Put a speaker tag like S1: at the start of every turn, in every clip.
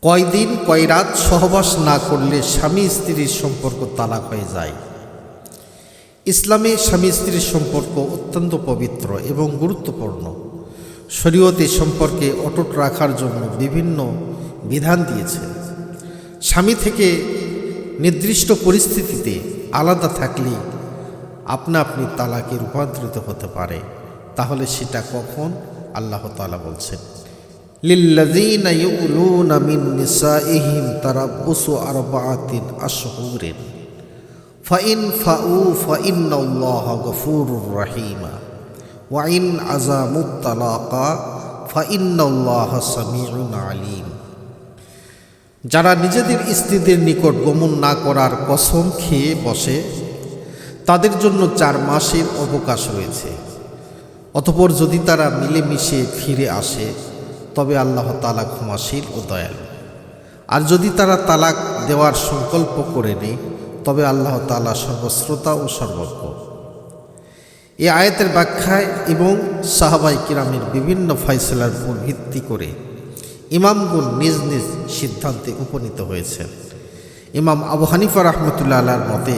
S1: কয়দিন কয় রাত সহবাস না করলে স্বামী স্ত্রীর সম্পর্ক তালাক হয়ে যায়। ইসলামে স্বামী স্ত্রীর সম্পর্ক অত্যন্ত পবিত্র এবং গুরুত্বপূর্ণ। শরীয়তে সম্পর্কে অটুট রাখার জন্য বিভিন্ন বিধান দিয়েছে। স্বামী থেকে নির্দিষ্ট পরিস্থিতিতে আলাদা থাকলে আপনা আপনি তালাকে রূপান্তরিত হতে পারে। তাহলে সেটা কখন? আল্লাহ তাআলা বলছেন, লিল্লাযীনা ইউলুনা মিন নিসাইহিম তারাব্বুসু আরবাআতিন আশহুরিন ফাইন ফাউ ফাইন্নাল্লাহা গফুরুর রহিম ওয়া ইন আযামুত তালাকা ফাইন্নাল্লাহা সামিউন আলীম। যারা নিজেদের স্ত্রীদের নিকট গমন না করার কসম খেয়ে বসে তাদের জন্য 4 মাসের অবকাশ রয়েছে। অতঃপর যদি তারা মিলেমিশে ফিরে আসে তবে আল্লাহ তাআলা ক্ষমাশীল ও দয়ালু। আর যদি তারা তালাক দেওয়ার সংকল্প করে নেয় তবে আল্লাহ তাআলা সর্বশ্রোতা ও সর্বজ্ঞ। এই আয়াতের ব্যাখ্যায় এবং সাহাবায়ে কিরামের বিভিন্ন ফয়সালার উপর ভিত্তি করে ইমামগণ নিজ নিজ সিদ্ধান্তে উপনীত হয়েছেন। ইমাম আবু হানিফা রাহমাতুল্লাহ আলাইহির মতে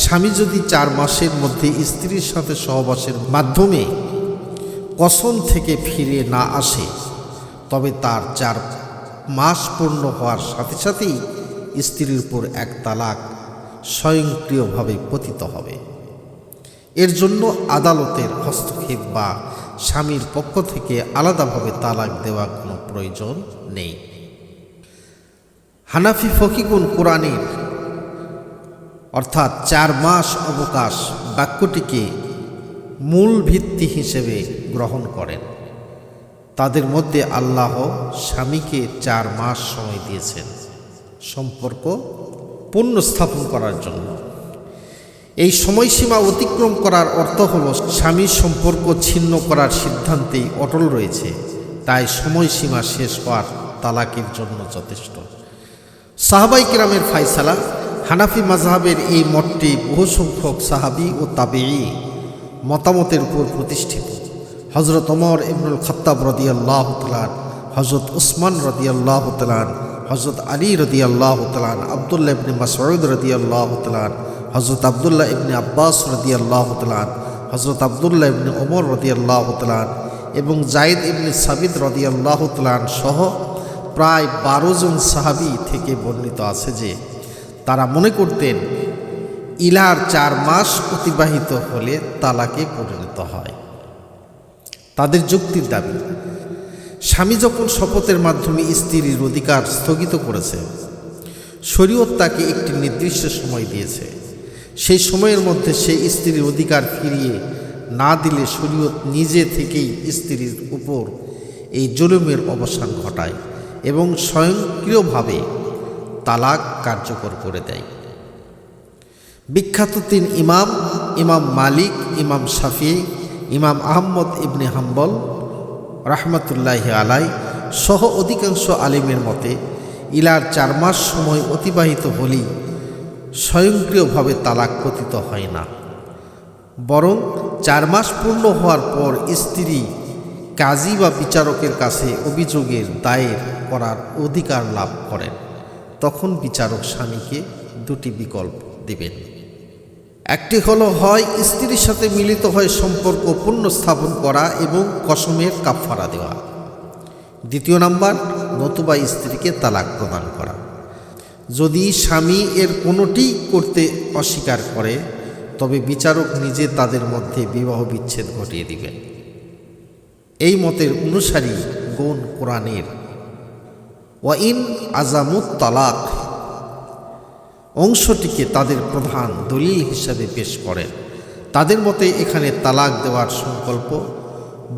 S1: স্বামী যদি 4 মাসের মধ্যে স্ত্রীর সাথে সহবাসের মাধ্যমে কসম থেকে ফিরে না আসে তবে তার 4 মাস পূর্ণ হওয়ার সাথে সাথেই স্ত্রীর উপর 1 তালাক স্বয়ংক্রিয়ভাবে পতিত হবে। এর জন্য আদালতের হস্তক্ষেপ বা স্বামীর পক্ষ থেকে আলাদাভাবে তালাক দেওয়া কোনো প্রয়োজন নেই। হানাফি ফকিগুন কোরআনের অর্থাৎ 4 মাস অবকাশ বাক্যটিকে মূল ভিত্তি হিসেবে গ্রহণ করেন। তাদের মধ্যে আল্লাহ স্বামীকে 4 মাস সময় দিয়েছেন সম্পর্ক পুনঃস্থাপন করার জন্য। এই সময়সীমা অতিক্রম করার অর্থ হল স্বামীর সম্পর্ক ছিন্ন করার সিদ্ধান্তেই অটল রয়েছে, তাই সময়সীমা শেষ হওয়ার তালাকের জন্য যথেষ্ট। সাহাবায়ে কিরামের ফয়সালা হানাফি মাযহাবের এই মতটি বহু সংখ্যক সাহাবী ও তাবেঈ মতামতের উপর প্রতিষ্ঠিত। হযরত ওমর ইবনুল খাত্তাব রাদিয়াল্লাহু তাআলা, হযরত উসমান রাদিয়াল্লাহু তাআলা, হযরত আলী রাদিয়াল্লাহু তাআলা, আব্দুল্লাহ ইবনে মাসউদ রাদিয়াল্লাহু তাআলা, হযরত আব্দুল্লাহ ইবনে আব্বাস রাদিয়াল্লাহু তাআলা, হযরত আব্দুল্লাহ ইবনে ওমর রাদিয়াল্লাহু তাআলা এবং যায়েদ ইবনে সাবিত রাদিয়াল্লাহু তাআলা সহ প্রায় 12 জন সাহাবী থেকে বর্ণিত আছে যে তারা মনে করতেন ইলার 4 মাস অতিবাহিত হলে তালাকে পরিণত হয়। তাদের যুক্তির দাবি, স্বামী যখন শপথের মাধ্যমে স্ত্রীর অধিকার স্থগিত করেছে, শরীয়ত তাকে একটি নির্দিষ্ট সময় দিয়েছে। সেই সময়ের মধ্যে সেই স্ত্রীর অধিকার ফিরিয়ে না দিলে শরীয়ত নিজে থেকেই স্ত্রীর উপর এই জুলুমের অবসান ঘটায় এবং স্বয়ংক্রিয়ভাবে তালাক কার্যকর করে দেয়। বিখ্যাত 3 ইমাম, ইমাম মালিক, ইমাম শাফিঈ, ইমাম আহমদ ইবনে হাম্বল রাহমাতুল্লাহি আলাইহি সহ অধিকাংশ আলেমের মতে ইলার 4 মাস সময় অতিবাহিত হলেই স্বয়ংক্রিয়ভাবে তালাক পতিত হয় না, বরং 4 মাস পূর্ণ হওয়ার পর স্ত্রী কাজী বা বিচারকের কাছে অভিযোগের দায়ের করার অধিকার লাভ করেন। তখন বিচারক স্বামীকে 2টি বিকল্প দেবেন। একটি হলো হয় স্ত্রীর সাথে মিলিত হয়ে সম্পর্ক পুনঃস্থাপন করা এবং কসমের কাফারা দেওয়া। দ্বিতীয় নাম্বার, নতুবা স্ত্রীকে তালাক প্রদান করা। যদি স্বামী এর কোনোটি করতে অস্বীকার করে তবে বিচারক নিজে তাদের মধ্যে বিবাহ বিচ্ছেদ ঘটিয়ে দিবেন। এই মতের অনুসারী গণ কোরআনের ওয়া ইন আযামুত তালাক অংশটিকে তাদের প্রধান দলিল হিসাবে পেশ করেন। তাদের মতে এখানে তালাক দেওয়ার সংকল্প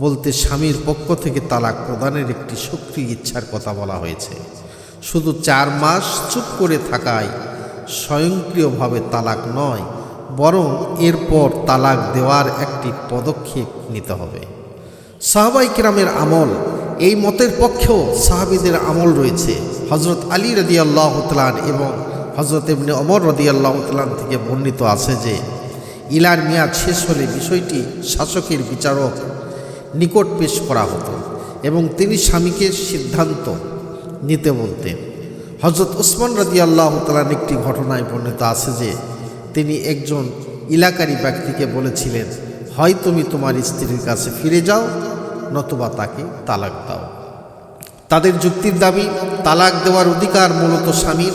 S1: বলতে স্বামীর পক্ষ থেকে তালাক প্রদানের একটি সক্রিয় ইচ্ছার কথা বলা হয়েছে। শুধু 4 মাস চুপ করে থাকায় স্বয়ংক্রিয়ভাবে তালাক নয়, বরং এরপর তালাক দেওয়ার একটি পদক্ষেপ নিতে হবে। সাহাবায়ে কিরামের আমল, এই মতের পক্ষেও সাহাবীদের আমল রয়েছে। হযরত আলী রাদিয়াল্লাহু তাআলা এবং হযরত ইবনে ওমর রাদিয়াল্লাহু তাআলা থেকে বর্ণিত আছে যে ইলার মেয়াদ শেষ হলে বিষয়টি শাসকের বিচারক নিকট পেশ করা হতো এবং তিনি স্বামীকে সিদ্ধান্ত নিতে বলতেন। হযরত ওসমান রাদিয়াল্লাহু তাআলার একটি ঘটনায় বর্ণিত আছে যে তিনি একজন এলাকারী ব্যক্তিকে বলেছিলেন, হয় তুমি তোমার স্ত্রীর কাছে ফিরে যাও, নতুবা তাকে তালাক দাও। তাদের যুক্তির দাবি, তালাক দেওয়ার অধিকার মূলত স্বামীর।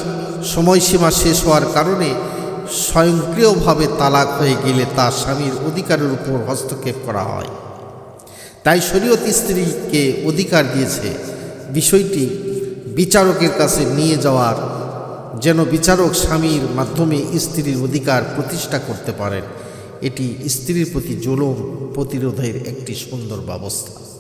S1: সময়সীমা শেষ হওয়ার কারণে স্বয়ংক্রিয়ভাবে তালাক হয়ে গেলে তা স্বামীর অধিকারের উপর হস্তক্ষেপ করা হয়। তাই শরীয়ত স্ত্রীকে অধিকার দিয়েছে বিষয়টি বিচারকের কাছে নিয়ে যাওয়ার, যেন বিচারক স্বামীর মাধ্যমে স্ত্রীর অধিকার প্রতিষ্ঠা করতে পারেন। এটি স্ত্রীর প্রতি জুলুম প্রতিরোধের একটি সুন্দর ব্যবস্থা।